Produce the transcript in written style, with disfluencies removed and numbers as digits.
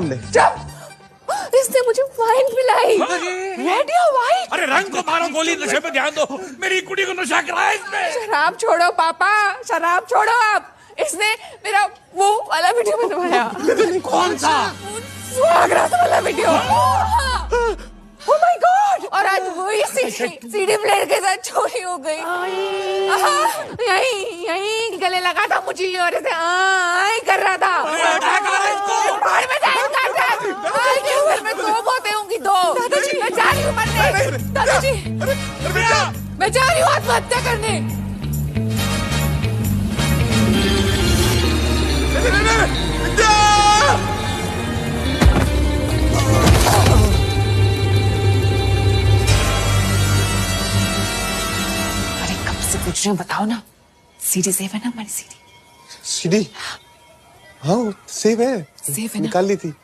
तुमने? चुप! इसने मुझे वाइन पिलाई। रेड या वाइट? अरे रंग को मारो गोली, नशे पे ध्यान दो। मेरी कुड़ी को नशा कराया इसने। शराब छोड़ो पापा, शराब छोड़ो आप। इसने मेरा वो वाला वीडियो बनवाया। कौन सा? सुहाग रात वाला वीडियो। Oh my God! और आज वही सीडी प्लेयर के साथ चोरी हो गई। यही गले लगा था मुझे और ऐसे कर रहा था। बाहर में जाए क्यों? घर में दो मौतें होंगी, दो। दादाजी मैं जा रही हूँ मरने। दादाजी मैं जा रही हूँ आत्महत्या करने। अरे कब से पूछ रही हूँ, बताओ ना। सीडी सेफ है ना हमारी? CD CD? हाँ सेव है, सेफ है ना? निकाल ली थी।